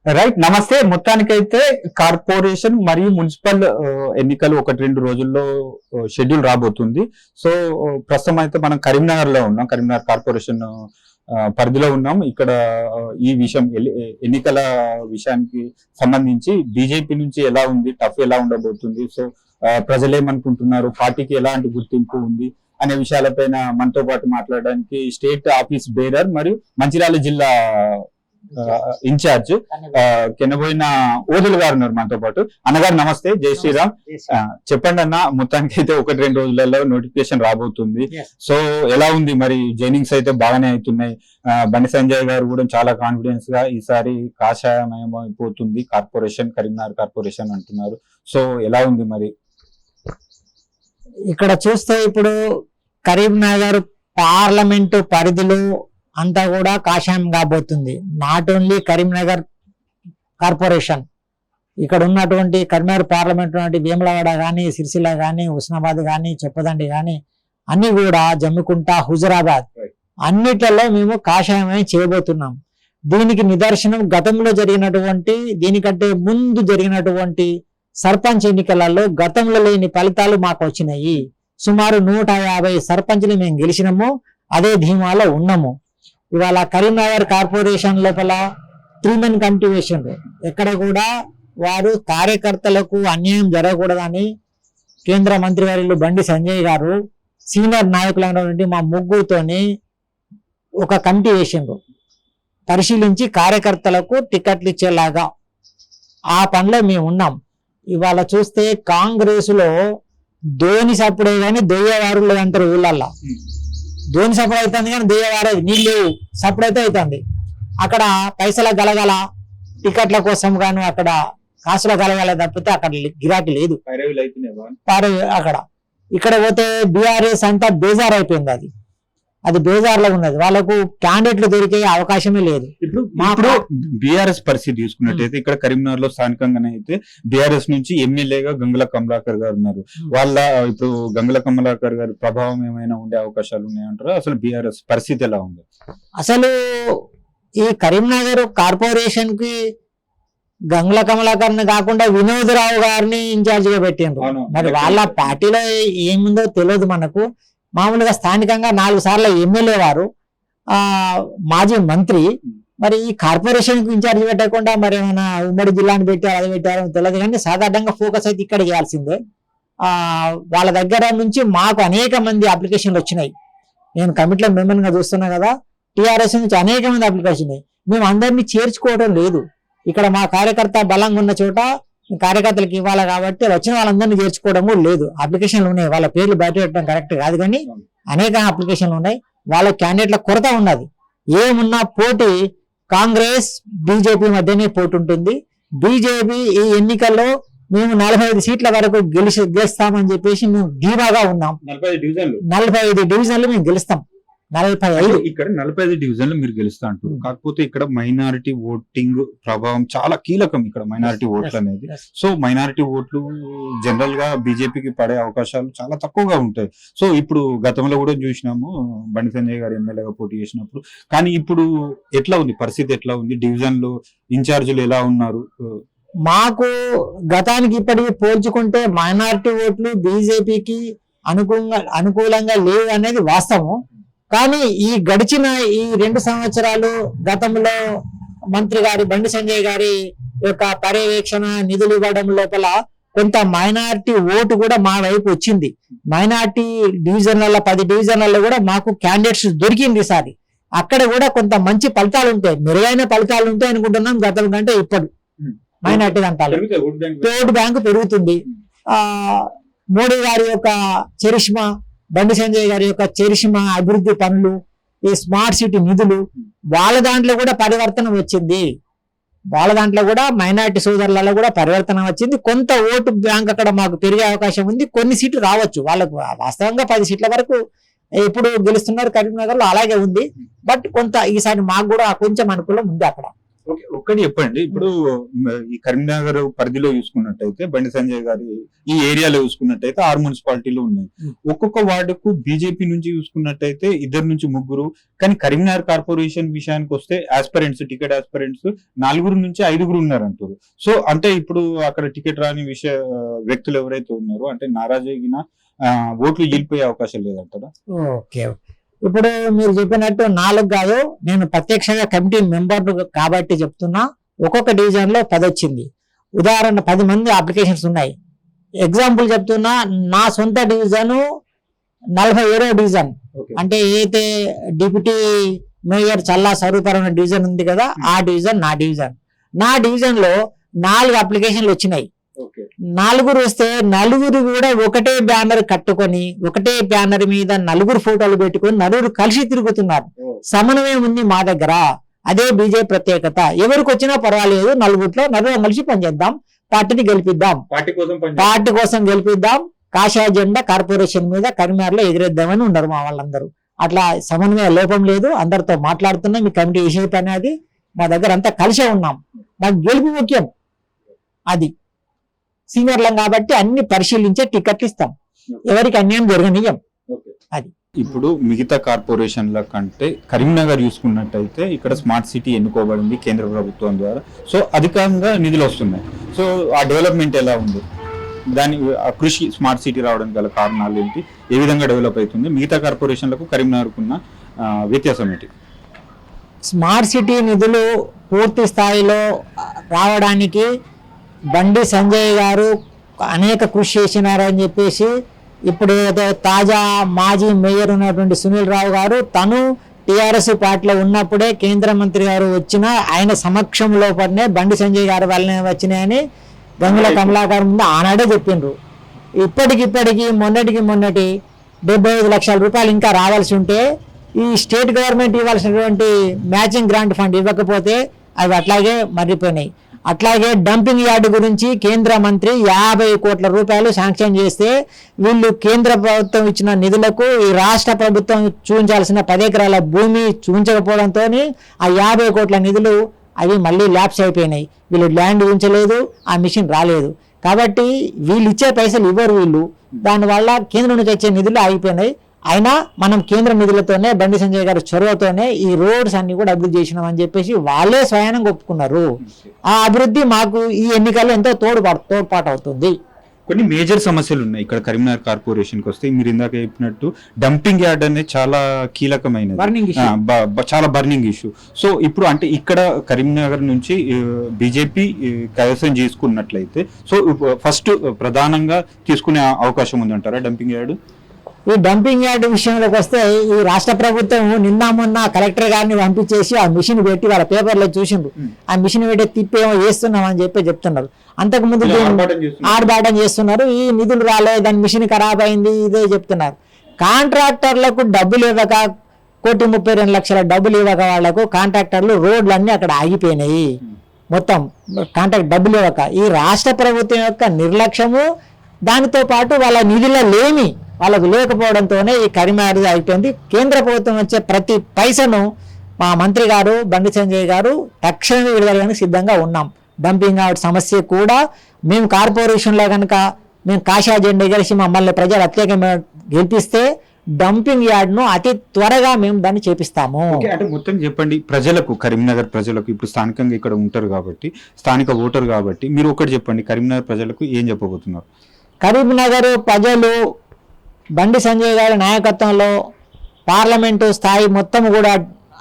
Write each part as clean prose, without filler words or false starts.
Right. నమస్తే. మొత్తానికైతే corporation మరియు మున్సిపల్ ఎన్నికలు 1-2 రోజుల్లో షెడ్యూల్ రాబోతుంది. సో ప్రస్తుతం అయితే మనం కరీంనగర్ లో ఉన్నాం. కరీంనగర్ కార్పొరేషన్ పరిధిలో ఉన్నాం. ఇక్కడ ఈ విషయం ఎన్నికల విషయానికి సంబంధించి బీజేపీ నుంచి ఎలా ఉంది, టఫ్ ఎలా ఉండబోతుంది, సో ప్రజలు ఏమనుకుంటున్నారు, పార్టీకి ఎలాంటి గుర్తింపు ఉంది అనే విషయాలపైన మనతో పాటు మాట్లాడడానికి స్టేట్ ఆఫీస్ బేరర్ మరియు మంచిర్యాల జిల్లా ఇన్ఛార్జ్ కెనబోయిన ఓదులు గారు ఉన్నారు మనతో పాటు. అన్నగారు నమస్తే, జై శ్రీరామ్. చెప్పండి అన్న, మొత్తానికి అయితే 1-2 రోజులలో నోటిఫికేషన్ రాబోతుంది. సో ఎలా ఉంది మరి? జైనింగ్స్ అయితే బాగానే అవుతున్నాయి. బండి సంజయ్ గారు కూడా చాలా కాన్ఫిడెన్స్ గా ఈసారి కాషాయమయం అయిపోతుంది కార్పొరేషన్, కరీంనగర్ కార్పొరేషన్ అంటున్నారు. సో ఎలా ఉంది మరి? ఇక్కడ చూస్తే ఇప్పుడు కరీంనగర్ పార్లమెంటు పరిధిలో అంతా కూడా కాషాయం కాబోతుంది. నాట్ ఓన్లీ కరీంనగర్ కార్పొరేషన్, ఇక్కడ ఉన్నటువంటి కరీంనగర్ పార్లమెంట్ ఉన్నటువంటి వేములవాడ కానీ, సిరిసిల్ల కానీ, హుస్నాబాద్ కానీ, చెప్పదండి కానీ అన్ని కూడా, జమ్మికుంట, హుజురాబాద్ అన్నిట్లలో మేము కాషాయమై చేయబోతున్నాం. దీనికి నిదర్శనం గతంలో జరిగినటువంటి, దీనికంటే ముందు జరిగినటువంటి సర్పంచ్ ఎన్నికలలో గతంలో లేని ఫలితాలు మాకు వచ్చినాయి. సుమారు 150 సర్పంచ్లు మేము గెలిచినాము. అదే ధీమాలో ఉన్నాము. ఇవాళ కరీంనగర్ కార్పొరేషన్ లోపల 3-man కమిటీ వేసిండ్రు. ఎక్కడ కూడా వారు కార్యకర్తలకు అన్యాయం జరగకూడదని కేంద్ర మంత్రి వర్యులు బండి సంజయ్ గారు సీనియర్ నాయకులైనటువంటి మా ముగ్గురుతోని ఒక కమిటీ వేసిండ్రు. పరిశీలించి కార్యకర్తలకు టికెట్లు ఇచ్చేలాగా ఆ పనిలో మేము ఉన్నాం. ఇవాళ చూస్తే కాంగ్రెస్ లో ధోని సప్పుడే కానీ దెయ్యవారులు అంటారు ఊళ్ళల్లో. ధోని సప్పుడు అవుతుంది కానీ దెయ్యవారే నీళ్ళు సప్పుడు అయితే అవుతుంది. అక్కడ పైసల గలగల టికెట్ల కోసం గాను అక్కడ కాసుల గలగల తప్పితే అక్కడ గిరాకీ లేదు. అక్కడ ఇక్కడ పోతే బీఆర్ఎస్ అంతా బేజార్ అయిపోయింది. అది బేజార్లో ఉన్నది. వాళ్ళకు క్యాండిడేట్లు దొరికే అవకాశమే లేదు. ఇప్పుడు బీఆర్ఎస్ పరిస్థితి చూసుకున్నట్టయితే ఇక్కడ కరీంనగర్ లో స్థానికంగానే అయితే బీఆర్ఎస్ నుంచి ఎమ్మెల్యేగా గంగుల కమలాకర్ గారు ఉన్నారు. వాళ్ళ ఇప్పుడు గంగుల కమలాకర్ గారి ప్రభావం ఏమైనా ఉండే అవకాశాలు ఉన్నాయంటారా? అసలు బీఆర్ఎస్ పరిస్థితి ఎలా ఉంది? అసలు ఈ కరీంనగర్ కార్పొరేషన్ కి గంగుల కమలాకర్ కాకుండా వినోద్ రావు గారిని ఇన్ఛార్జ్ గా పెట్టిండ్రు. మరి వాళ్ళ పార్టీలో ఏముందో తెలియదు మనకు. మామూలుగా స్థానికంగా 4 సార్లు ఎమ్మెల్యే వారు, మాజీ మంత్రి. మరి ఈ కార్పొరేషన్ కు ఇన్ఛార్జ్ పెట్టకుండా మరి ఏమైనా ఉమ్మడి జిల్లాని పెట్టారు, అది పెట్టారో తెలియదు. కానీ సాధారణంగా ఫోకస్ అయితే ఇక్కడ చేయాల్సిందే. వాళ్ళ దగ్గర నుంచి మాకు అనేక మంది అప్లికేషన్లు వచ్చినాయి. నేను కమిటీలో మెంబర్ గా చూస్తున్నా కదా, టీఆర్ఎస్ నుంచి అనేక మంది అప్లికేషన్. మేము అందరినీ చేర్చుకోవడం లేదు. ఇక్కడ మా కార్యకర్త బలంగా ఉన్న చోట కార్యకర్తలకు ఇవ్వాలి కాబట్టి వచ్చిన వాళ్ళందరినీ చేర్చుకోవడం కూడా లేదు. అప్లికేషన్లు ఉన్నాయి, వాళ్ళ పేర్లు బయట పెట్టడం కరెక్ట్ కాదు, కానీ అనేక అప్లికేషన్లు ఉన్నాయి. వాళ్ళ క్యాండిడేట్ల కొరత ఉన్నది. ఏమున్నా పోటీ కాంగ్రెస్ బీజేపీ మధ్యనే పోటీ ఉంటుంది. బీజేపీ ఈ ఎన్నికల్లో మేము 45 సీట్ల వరకు గెలుస్తామని చెప్పేసి మేము ధీమాగా ఉన్నాం. 45 డివిజన్లు మేము గెలుస్తాం. 45 ఇక్కడ 45 డివిజన్లు మీరు గెలుస్తా అంటారు. కాకపోతే ఇక్కడ మైనారిటీ ఓటింగ్ ప్రభావం చాలా కీలకం. ఇక్కడ మైనారిటీ ఓట్లు అనేది, సో మైనారిటీ ఓట్లు జనరల్ గా బీజేపీకి పడే అవకాశాలు చాలా తక్కువగా ఉంటాయి. సో ఇప్పుడు గతంలో కూడా చూసినాము బండి సంజయ్ గారు ఎమ్మెల్యేగా పోటీ చేసినప్పుడు. కానీ ఇప్పుడు ఎట్లా ఉంది పరిస్థితి? ఎట్లా ఉంది? డివిజన్లు ఇన్ఛార్జీలు ఎలా ఉన్నారు? మాకు గతానికి ఇప్పటికి పోల్చుకుంటే మైనారిటీ ఓట్లు బీజేపీకి అనుకూలంగా లేవు అనేది వాస్తవం. కానీ ఈ గడిచిన ఈ 2 సంవత్సరాలు గతంలో మంత్రి గారి బండి సంజయ్ గారి యొక్క పర్యవేక్షణ, నిధులు ఇవ్వడం లోపల కొంత మైనారిటీ ఓటు కూడా మా వైపు వచ్చింది. మైనారిటీ డివిజన్లలో 10 డివిజన్లలో కూడా మాకు క్యాండిడేట్స్ దొరికింది ఈసారి. అక్కడ కూడా కొంత మంచి ఫలితాలు ఉంటాయి, మెరుగైన ఫలితాలు ఉంటాయి అనుకుంటున్నాం. గతం కంటే ఇప్పుడు మైనారిటీ అంటారు ఓటు బ్యాంకు పెరుగుతుంది. మోడీ గారి యొక్క చరిష్మా, బండి సంజయ్ గారి యొక్క చరిష్మా, అభివృద్ధి పనులు, ఈ స్మార్ట్ సిటీ నిధులు, వాళ్ళ దాంట్లో కూడా పరివర్తన వచ్చింది. వాళ్ళ దాంట్లో కూడా మైనారిటీ సోదరులలో కూడా పరివర్తన వచ్చింది. కొంత ఓటు బ్యాంక్ అక్కడ మాకు పెరిగే అవకాశం ఉంది. కొన్ని సీట్లు రావచ్చు వాళ్ళకు. వాస్తవంగా 10 సీట్ల వరకు ఎప్పుడు గెలుస్తున్నారు కరీంనగర్ లో, అలాగే ఉంది. బట్ కొంత ఈసారి మాకు కూడా కొంచెం అనుకూలం ఉంది అక్కడ. ఓకే, ఒక్కటి చెప్పండి. ఇప్పుడు ఈ కరీంనగర్ పరిధిలో చూసుకున్నట్టయితే బండి సంజయ్ గారి ఈ ఏరియాలో చూసుకున్నట్టయితే 6 మున్సిపాలిటీలు ఉన్నాయి. ఒక్కొక్క వార్డుకు బీజేపీ నుంచి చూసుకున్నట్టయితే 2 నుంచి 3, కానీ కరీంనగర్ కార్పొరేషన్ విషయానికి వస్తే టికెట్ ఆస్పిరెంట్స్ 4 నుంచి 5 ఉన్నారంటారు. సో అంటే ఇప్పుడు అక్కడ టికెట్ రాని వ్యక్తులు ఎవరైతే ఉన్నారో అంటే నారాజగిన ఓట్లు గెలిపోయే అవకాశం లేదంటారా? ఓకే, ఇప్పుడు మీరు చెప్పినట్టు 4 కాదు, నేను ప్రత్యక్షంగా కమిటీ మెంబర్ కాబట్టి చెప్తున్నా. ఒక్కొక్క డివిజన్ లో 10 వచ్చింది. ఉదాహరణ 10 మంది అప్లికేషన్స్ ఉన్నాయి. ఎగ్జాంపుల్ చెప్తున్నా, నా సొంత డివిజన్ 47వ డివిజన్, అంటే ఏదైతే డిప్యూటీ మేయర్ చల్లా స్వరూపరమైన డివిజన్ ఉంది కదా, ఆ డివిజన్ నా డివిజన్ లో 4 అప్లికేషన్లు వచ్చినాయి. 4 వస్తే 4 కూడా ఒకటే బ్యానర్ కట్టుకొని, ఒకటే బ్యానర్ మీద 4 ఫోటోలు పెట్టుకొని 4 కలిసి తిరుగుతున్నారు. సమన్వయం ఉంది మా దగ్గర. అదే బీజేపీ ప్రత్యేకత. ఎవరికి వచ్చినా పర్వాలేదు, 4 కలిసి పనిచేద్దాం, పార్టీని గెలిపిద్దాం, పార్టీ కోసం గెలిపిద్దాం, కాషాయ జెండా కార్పొరేషన్ మీద కరీంనగర్లో ఎగిరేద్దామని ఉన్నారు మా వాళ్ళందరూ. అట్లా సమన్వయ లోపం లేదు. అందరితో మాట్లాడుతున్నాం. మీ కమిటీ విషయం అనేది మా దగ్గర అంతా కలిసే ఉన్నాం. నాకు గెలుపు ముఖ్యం. అది సీనియర్లం కాబట్టి అన్ని పరిశీలించే టికెట్లు ఇస్తాం. ఎవరికి అన్యాయం జరగనియం. అది ఇప్పుడు మిగతా కార్పొరేషన్ల కంటే కరీంనగర్ చూసుకున్నట్టయితే ఇక్కడ స్మార్ట్ సిటీ ఎన్నుకోబడింది కేంద్ర ప్రభుత్వం ద్వారా. సో అధికంగా నిధులు వస్తున్నాయి. సో ఆ డెవలప్మెంట్ ఎలా ఉంది? దాని ఆ కృషి స్మార్ట్ సిటీ రావడానికి గల కారణాలు ఏంటి? ఏ విధంగా డెవలప్ అవుతుంది? మిగతా కార్పొరేషన్లకు కరీంనగర్కు ఉన్న వ్యత్యాసం ఏంటి? స్మార్ట్ సిటీ నిధులు పూర్తి స్థాయిలో రావడానికి బండి సంజయ్ గారు అనేక కృషి చేసినారని చెప్పేసి, ఇప్పుడు తాజా మాజీ మేయర్ ఉన్నటువంటి సునీల్ రావు గారు తను టిఆర్ఎస్ పార్టీలో ఉన్నప్పుడే కేంద్ర మంత్రి గారు వచ్చిన ఆయన సమక్షంలో పడినే బండి సంజయ్ గారు వల్లనే వచ్చినాయని గంగుల కమలాకర్ ముందు ఆనాడే చెప్పిండ్రు. ఇప్పటికి మొన్నటి 75 లక్షల రూపాయలు ఇంకా రావాల్సి ఉంటే ఈ స్టేట్ గవర్నమెంట్ ఇవ్వాల్సినటువంటి మ్యాచింగ్ గ్రాంట్ ఫండ్ ఇవ్వకపోతే అవి అట్లాగే మర్రిపోయినాయి. అట్లాగే డంపింగ్ యార్డు గురించి కేంద్ర మంత్రి 50 కోట్ల రూపాయలు శాంక్షన్ చేస్తే వీళ్ళు కేంద్ర ప్రభుత్వం ఇచ్చిన నిధులకు ఈ రాష్ట్ర ప్రభుత్వం చూపించాల్సిన 10 ఎకరాల భూమి చూపించకపోవడంతో ఆ 50 కోట్ల నిధులు అవి మళ్ళీ ల్యాప్స్ అయిపోయినాయి. వీళ్ళు ల్యాండ్ ఉంచలేదు, ఆ మిషన్ రాలేదు. కాబట్టి వీళ్ళు ఇచ్చే పైసలు ఇవ్వరు వీళ్ళు. దానివల్ల కేంద్రం నుంచి వచ్చే నిధులు ఆగిపోయినాయి. అయినా మనం కేంద్ర నిధులతోనే బండి సంజయ్ గారి చొరవతోనే ఈ రోడ్స్ అన్ని కూడా అభివృద్ధి చేసినాం అని చెప్పేసి వాళ్ళే స్వయానంగా ఒప్పుకున్నారు. ఆ అభివృద్ధి మాకు ఈ ఎన్నికల్లో ఎంతో తోడ్పాటు అవుతుంది. కొన్ని మేజర్ సమస్యలు ఉన్నాయి ఇక్కడ కరీంనగర్ కార్పొరేషన్కి వస్తే. మీరు ఇందాక చెప్పినట్టు డంపింగ్ యార్డ్ అనేది చాలా కీలకమైనది, చాలా బర్నింగ్ ఇష్యూ. సో ఇప్పుడు అంటే ఇక్కడ కరీంనగర్ నుంచి బీజేపీ కైవసం చేసుకున్నట్లయితే సో ఫస్ట్ ప్రధానంగా తీసుకునే అవకాశం ఉందంటారా డంపింగ్ యార్డ్? ఈ డంపింగ్ యార్డ్ విషయంలోకి వస్తే ఈ రాష్ట్ర ప్రభుత్వం నిన్న మొన్న కలెక్టర్ గారిని పంపించేసి ఆ మిషన్ పెట్టి వాళ్ళ పేపర్లో చూసిండ్రు. ఆ మిషన్ పెట్టి తిప్పేమో చేస్తున్నాం అని చెప్తున్నారు. అంతకుముందు ఆర్భాటం చేస్తున్నారు. ఈ నిధులు రాలేదు, దాని మిషన్ ఖరాబ్ అయింది, ఇదే చెప్తున్నారు. కాంట్రాక్టర్లకు డబ్బులు ఇవ్వక 1,32,00,000 డబ్బులు ఇవ్వక వాళ్లకు కాంట్రాక్టర్లు రోడ్లన్నీ అక్కడ ఆగిపోయినాయి. మొత్తం కాంట్రాక్ట్ డబ్బులు ఇవ్వక ఈ రాష్ట్ర ప్రభుత్వం యొక్క నిర్లక్ష్యము, దానితో పాటు వాళ్ళ నిధుల లేమి వాళ్ళకు లేకపోవడంతోనే ఈ కరీంనగర్ అయిపోయింది. కేంద్ర ప్రభుత్వం వచ్చే ప్రతి పైసను మా మంత్రి గారు బండి సంజయ్ గారు తక్షణమే విడుదలడానికి సిద్ధంగా ఉన్నాం. డంపింగ్ యార్డ్ సమస్య కూడా మేము కార్పొరేషన్లో కనుక మేము కాషాయ జెండా ఎగరేసి మమ్మల్ని ప్రజలు అత్యేకంగా గెలిపిస్తే డంపింగ్ యార్డ్ ను అతి త్వరగా మేము దాన్ని చేపిస్తాము. అంటే మొత్తం చెప్పండి ప్రజలకు, కరీంనగర్ ప్రజలకు, ఇప్పుడు స్థానికంగా ఇక్కడ ఉంటారు కాబట్టి, స్థానిక ఓటర్ కాబట్టి మీరు ఒకటి చెప్పండి, కరీంనగర్ ప్రజలకు ఏం చెప్పబోతున్నారు? కరీంనగర్ ప్రజలు బండి సంజయ్ గారి నాయకత్వంలో పార్లమెంటు స్థాయి మొత్తం కూడా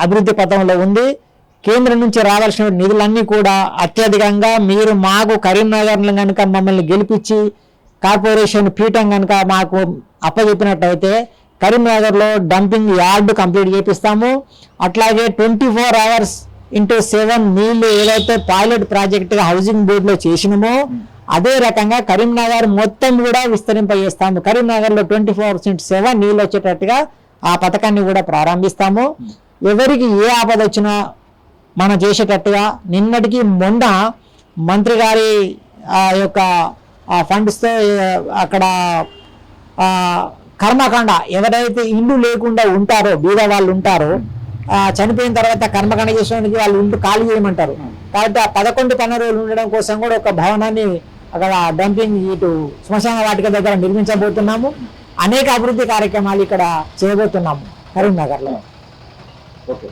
అభివృద్ధి పథంలో ఉంది. కేంద్రం నుంచి రావాల్సిన నిధులన్నీ కూడా అత్యధికంగా మీరు మాకు కరీంనగర్ కనుక మమ్మల్ని గెలిపించి కార్పొరేషన్ పీఠం కనుక మాకు అప్పచెప్పినట్టయితే కరీంనగర్లో డంపింగ్ యార్డు కంప్లీట్ చేపిస్తాము. అట్లాగే 24 hours into 7 నీళ్లు ఏదైతే పైలట్ ప్రాజెక్టుగా హౌసింగ్ బోర్డులో చేసినామో అదే రకంగా కరీంనగర్ మొత్తం కూడా విస్తరింపజేస్తాము. కరీంనగర్లో 24 hours into 7 నీళ్ళు వచ్చేటట్టుగా ఆ పథకాన్ని కూడా ప్రారంభిస్తాము. ఎవరికి ఏ ఆపద వచ్చినా మనం చేసేటట్టుగా నిన్నటికి మొన్న మంత్రి గారి యొక్క ఫండ్స్తో అక్కడ కర్మకాండ ఎవరైతే ఇల్లు లేకుండా ఉంటారో బీద వాళ్ళు ఉంటారో చనిపోయిన తర్వాత కర్మకాండ చేసేందుకు వాళ్ళు ఇంటి ఖాళీ చేయమంటారు. కాబట్టి ఆ 11 రోజులు ఉండడం కోసం కూడా ఒక భవనాన్ని అక్కడ డంపింగ్ ఇటు శ్మశాన వాటిక దగ్గర నిర్మించబోతున్నాము. అనేక అభివృద్ధి కార్యక్రమాలు ఇక్కడ చేయబోతున్నాము కరీంనగర్లో. ఓకే.